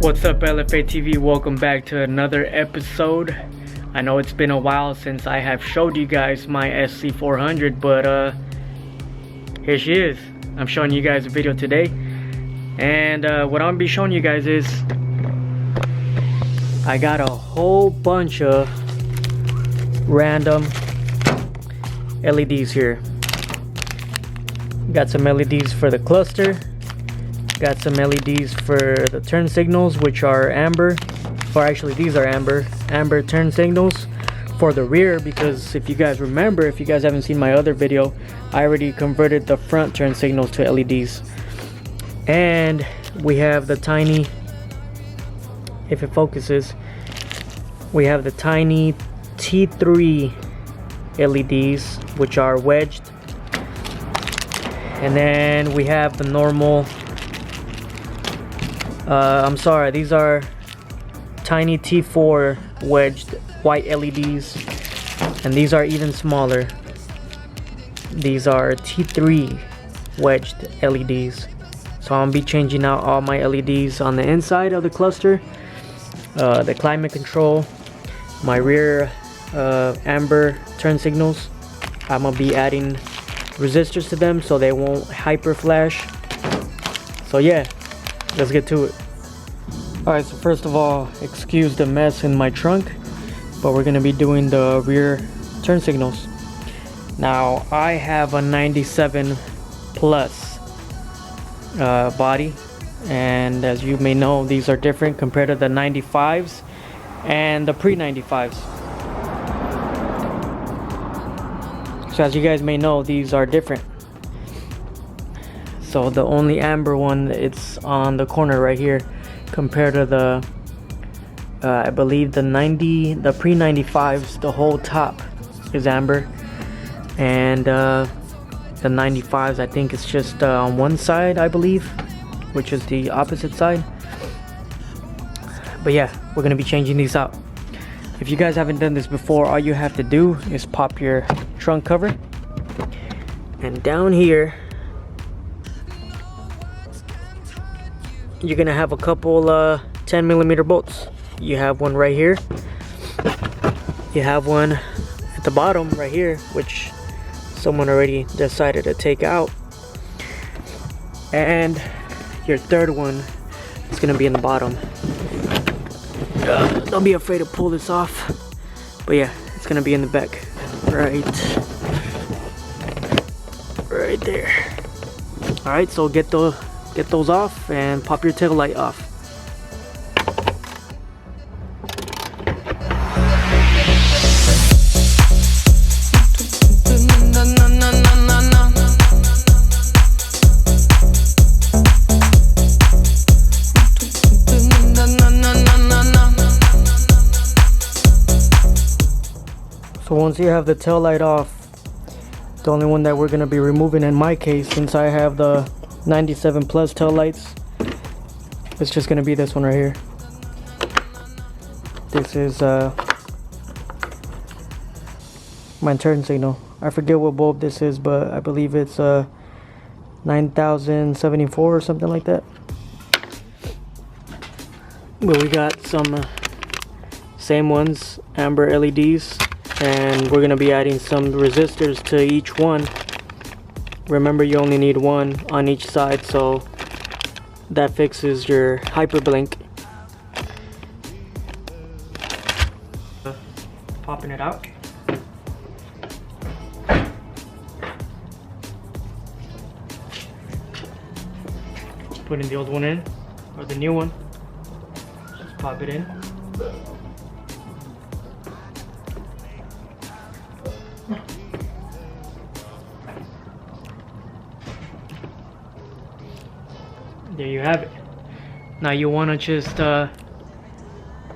What's up, LFA TV? Welcome back to another episode. I know it's been a while since I have showed you guys my SC400, but here she is. I'm showing you guys a video today, and what I'm gonna be showing you guys is I got a whole bunch of random LEDs here. Got some LEDs for the cluster, got some LEDs for the turn signals, which are amber, or actually these are amber turn signals for the rear, because if you guys remember, if you guys haven't seen my other video, I already converted the front turn signals to LEDs. And we have the tiny, if it focuses, we have the tiny T3 LEDs, which are wedged. And then we have the normal, I'm sorry, these are tiny T4 wedged white LEDs, and these are even smaller. These are T3 wedged LEDs. So I'm gonna be changing out all my LEDs on the inside of the cluster, the climate control, my rear amber turn signals. I'm gonna be adding resistors to them so they won't hyper flash. So yeah, let's get to it. Alright, so first of all, excuse the mess in my trunk, but we're gonna be doing the rear turn signals. Now I have a 97 plus body, and as you may know, these are different compared to the 95s and the pre-95s. So as you guys may know, these are different. So the only amber one, it's on the corner right here, compared to the I believe the pre-95s, the whole top is amber, and the 95s, I think it's just on one side, I believe, which is the opposite side. But yeah, we're gonna be changing these out. If you guys haven't done this before, all you have to do is pop your trunk cover, and down here you're gonna have a couple 10mm bolts. You have one right here, you have one at the bottom right here, which someone already decided to take out, and your third one is gonna be in the bottom. Don't be afraid to pull this off, but yeah, it's gonna be in the back, right there. All right, so get those off and pop your tail light off. So once you have the tail light off, the only one that we're going to be removing in my case, since I have the 97 plus tail lights, it's just going to be this one right here. This is my turn signal. I forget what bulb this is, but I believe it's 9074 or something like that. But we got some same ones, amber LEDs, and we're gonna be adding some resistors to each one. Remember, you only need one on each side, so that fixes your hyper blink. Popping it out. Putting the old one in, or the new one. Just pop it in. There you have it. Now you want to just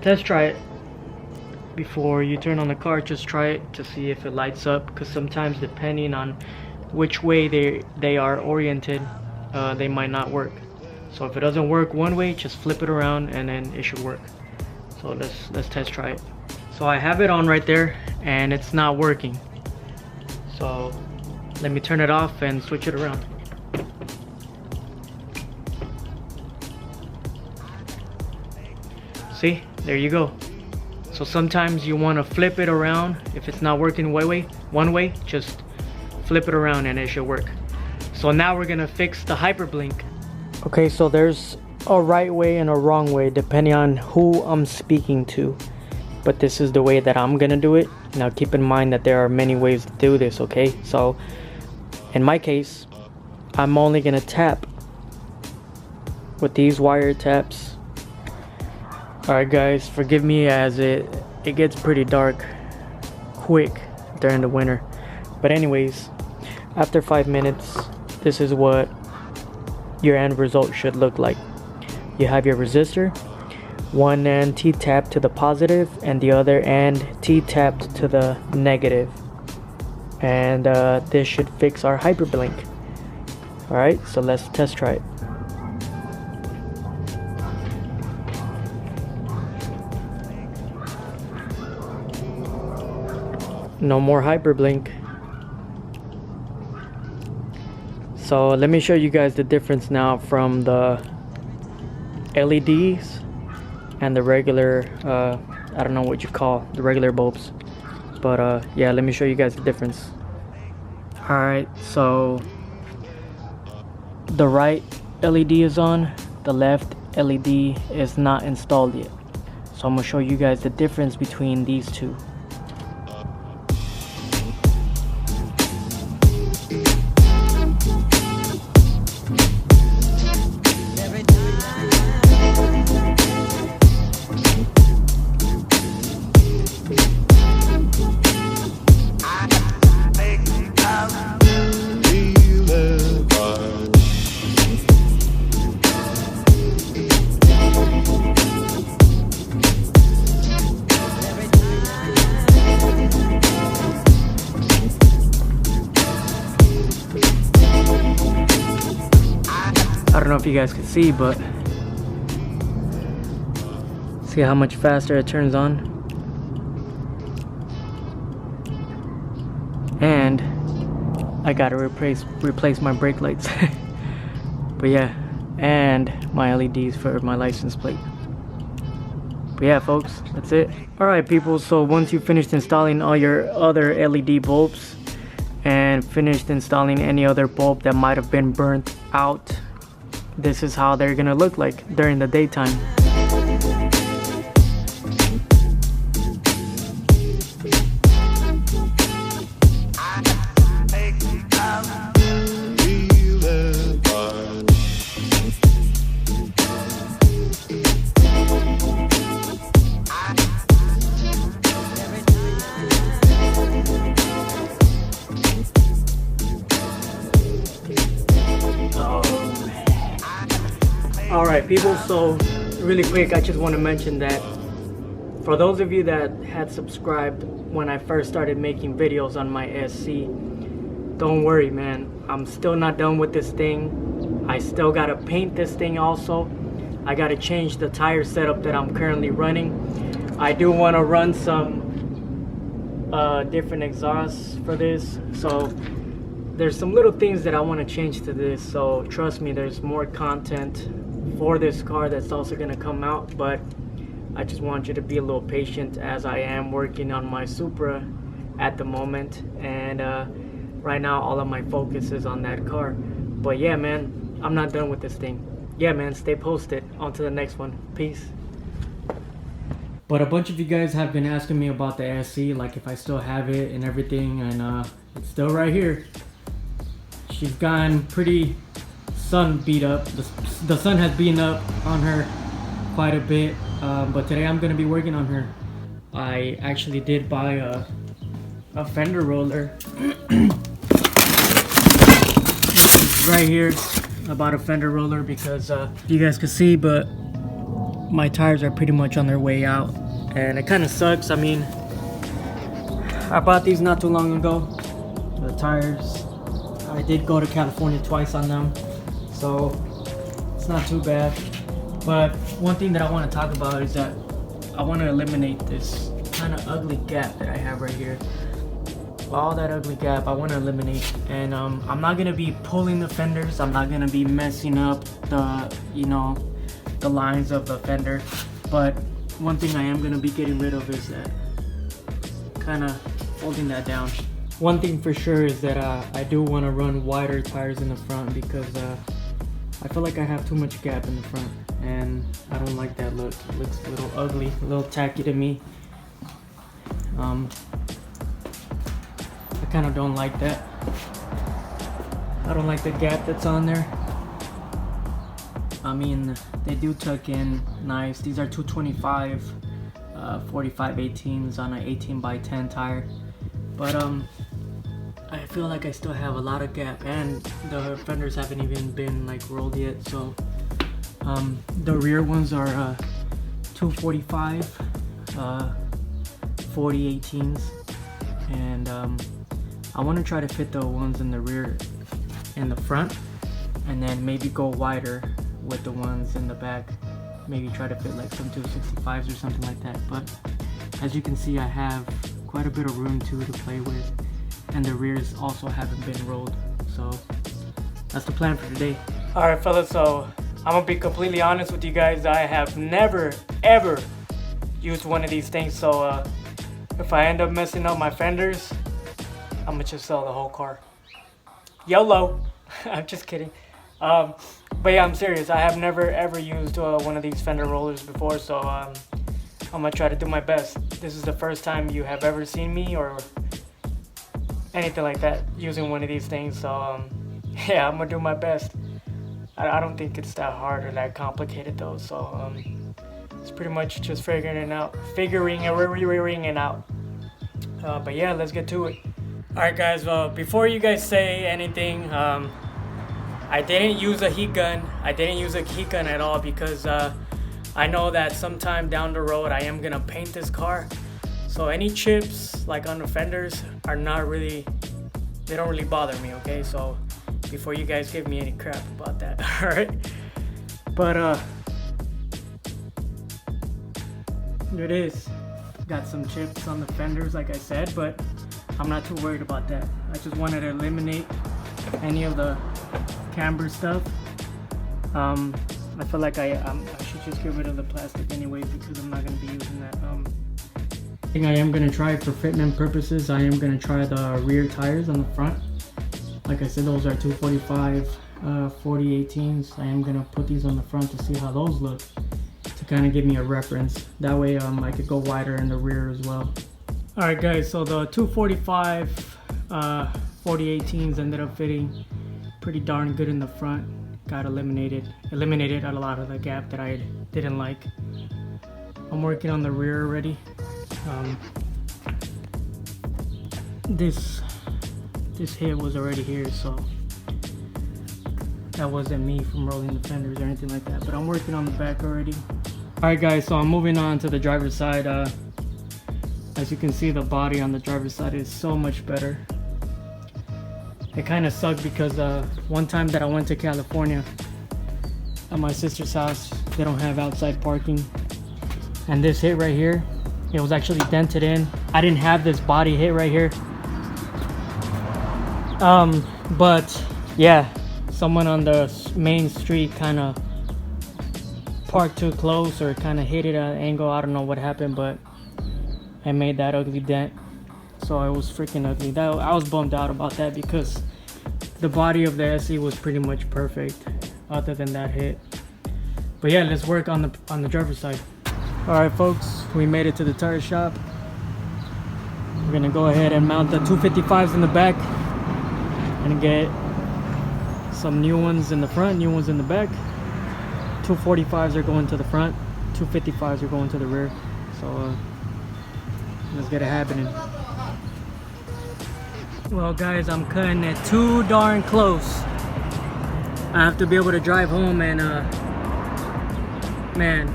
test try it before you turn on the car. Just try it to see if it lights up, because sometimes depending on which way they are oriented, they might not work. So if it doesn't work one way, just flip it around and then it should work. So let's test try it. So I have it on right there and it's not working. So let me turn it off and switch it around. See, there you go. So sometimes you want to flip it around. If it's not working one way, just flip it around and it should work. So now we're gonna fix the hyperblink. Okay, so there's a right way and a wrong way depending on who I'm speaking to, but this is the way that I'm gonna do it. Now keep in mind that there are many ways to do this, okay? So in my case, I'm only gonna tap with these wire taps. Alright guys, forgive me as it gets pretty dark quick during the winter. But anyways, after 5 minutes, this is what your end result should look like. You have your resistor, one end T-tapped to the positive and the other end T-tapped to the negative. And this should fix our hyperblink. Alright, so let's test try it. No more hyperblink. So let me show you guys the difference now from the LEDs and the regular I don't know what you call the regular bulbs, but yeah, let me show you guys the difference. Alright, so the right LED is on, the left LED is not installed yet. So I'm gonna show you guys the difference between these two. I don't know if you guys can see, but see how much faster it turns on. And I gotta replace my brake lights. But yeah, and my LEDs for my license plate. But yeah folks, that's it. Alright people, so once you finished installing all your other LED bulbs and finished installing any other bulb that might have been burnt out, this is how they're gonna look like during the daytime. Alright people, so really quick, I just want to mention that for those of you that had subscribed when I first started making videos on my SC, don't worry man, I'm still not done with this thing. I still gotta paint this thing also. I gotta change the tire setup that I'm currently running. I do want to run some different exhausts for this, so there's some little things that I want to change to this. So trust me, there's more content for this car that's also going to come out, but I just want you to be a little patient as I am working on my Supra at the moment, and right now all of my focus is on that car. But yeah man, I'm not done with this thing. Yeah man, stay posted. On to the next one. Peace. But a bunch of you guys have been asking me about the SC, like if I still have it and everything, and it's still right here. She's gotten pretty sun beat up. The sun has beaten up on her quite a bit, but today I'm gonna be working on her. I actually did buy a fender roller. Right here, I bought a fender roller because you guys can see, but my tires are pretty much on their way out, and it kind of sucks. I mean, I bought these not too long ago, the tires. I did go to California twice on them, so it's not too bad. But one thing that I want to talk about is that I want to eliminate this kind of ugly gap that I have right here. All that ugly gap I want to eliminate, and I'm not gonna be pulling the fenders. I'm not gonna be messing up the, you know, the lines of the fender, but one thing I am gonna be getting rid of is that kind of holding that down. One thing for sure is that I do want to run wider tires in the front because I feel like I have too much gap in the front and I don't like that look. It looks a little ugly, a little tacky to me. I kind of don't like that. I don't like the gap that's on there. I mean, they do tuck in nice. These are 225 45 18s on an 18 by 10 tire, but I feel like I still have a lot of gap, and the fenders haven't even been like rolled yet. So the rear ones are 245 40 18s, and I want to try to fit the ones in the rear in the front, and then maybe go wider with the ones in the back. Maybe try to fit like some 265s or something like that. But as you can see, I have quite a bit of room to play with, and the rears also haven't been rolled. So that's the plan for today. All right, fellas, so I'm gonna be completely honest with you guys. I have never ever used one of these things, so if I end up messing up my fenders, I'm gonna just sell the whole car. YOLO. I'm just kidding. But yeah, I'm serious. I have never ever used one of these fender rollers before, so I'm gonna try to do my best. This is the first time you have ever seen me or anything like that using one of these things, so yeah, I'm gonna do my best. I don't think it's that hard or that complicated though, so it's pretty much just figuring it out. But yeah, let's get to it. All right, guys. Well, before you guys say anything, I didn't use a heat gun. I didn't use a heat gun at all because I know that sometime down the road I am gonna paint this car. So any chips like on the fenders are not really, they don't really bother me, okay? So before you guys give me any crap about that, all right? But here it is. Got some chips on the fenders, like I said, but I'm not too worried about that. I just wanted to eliminate any of the camber stuff. I feel like I should just get rid of the plastic anyway because I'm not going to be using that. I think I am going to try for fitment purposes. I am going to try the rear tires on the front. Like I said, those are 245 40 18s. I am going to put these on the front to see how those look, to kind of give me a reference. That way I could go wider in the rear as well. Alright guys, so the 245 40 18s ended up fitting pretty darn good in the front. Got eliminated a lot of the gap that I didn't like. I'm working on the rear already. This hit was already here, so that wasn't me from rolling the fenders or anything like that, but I'm working on the back already. Alright guys, so I'm moving on to the driver's side. As you can see, the body on the driver's side is so much better. It kind of sucked because one time that I went to California at my sister's house, they don't have outside parking, and this hit right here, it was actually dented in. I didn't have this body hit right here, but yeah, someone on the main street kind of parked too close or kind of hit it at an angle. I don't know what happened, but I made that ugly dent. So it was freaking ugly. I was bummed out about that because the body of the SE was pretty much perfect other than that hit. But yeah, let's work on the driver's side. All right folks, we made it to the tire shop. We're gonna go ahead and mount the 255s in the back and get some new ones in the front, new ones in the back. 245s are going to the front, 255s are going to the rear. So let's get it happening. Well guys, I'm cutting it too darn close. I have to be able to drive home, and man,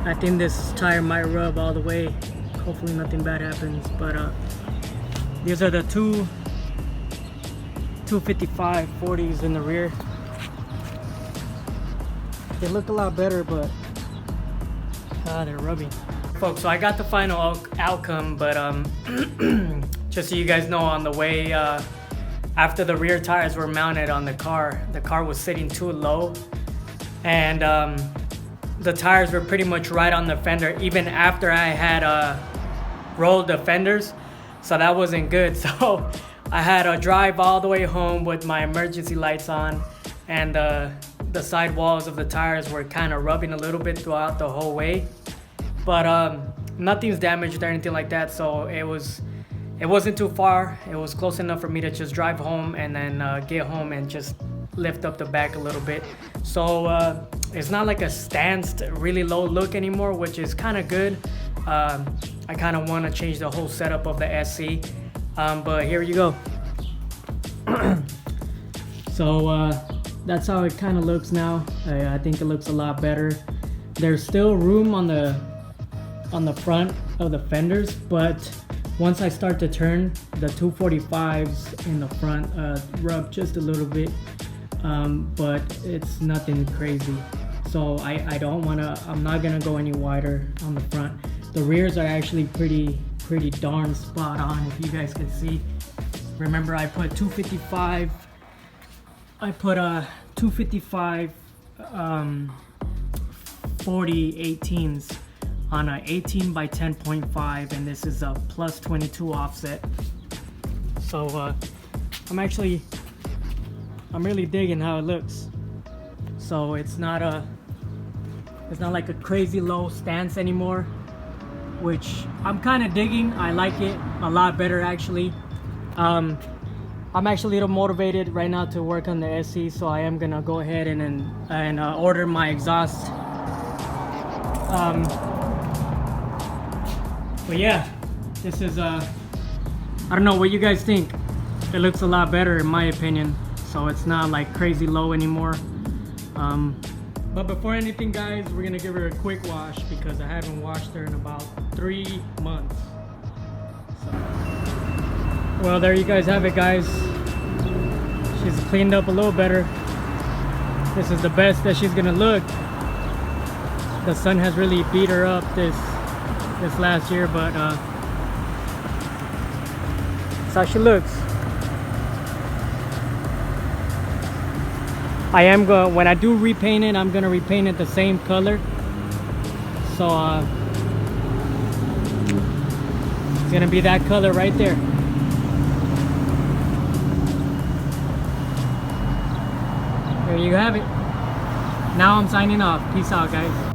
I think this tire might rub all the way. Hopefully nothing bad happens, but these are the 255 40s in the rear. They look a lot better, but they're rubbing. Folks, so I got the final outcome, but just so you guys know, on the way after the rear tires were mounted on the car was sitting too low, and the tires were pretty much right on the fender, even after I had rolled the fenders. So that wasn't good. So I had to drive all the way home with my emergency lights on, and the side walls of the tires were kind of rubbing a little bit throughout the whole way. But nothing's damaged or anything like that, so it wasn't too far. It was close enough for me to just drive home and then get home and just lift up the back a little bit. So it's not like a really low look anymore, which is kind of good. I kind of want to change the whole setup of the SC, but here you go. So that's how it kind of looks now. I think it looks a lot better. There's still room on the front of the fenders, but once I start to turn, the 245s in the front rub just a little bit, but it's nothing crazy. So I'm not gonna go any wider on the front. The rears are actually pretty darn spot on, if you guys can see. Remember, I put 255. I put a 255 40 18s on a 18 by 10.5, and this is a plus 22 offset. So I'm really digging how it looks. So it's not like a crazy low stance anymore, which I'm kind of digging. I like it a lot better, actually. I'm actually a little motivated right now to work on the SC, so I am gonna go ahead and order my exhaust. But yeah, this is I don't know what you guys think. It looks a lot better in my opinion, so it's not like crazy low anymore. But before anything, guys, we're gonna give her a quick wash because I haven't washed her in about 3 months. So, well, there you guys have it, guys. She's cleaned up a little better. This is the best that she's gonna look. The sun has really beat her up this last year, but that's how she looks. When I do repaint it, I'm gonna repaint it the same color. So it's gonna be that color right there. There you have it. Now I'm signing off. Peace out, guys.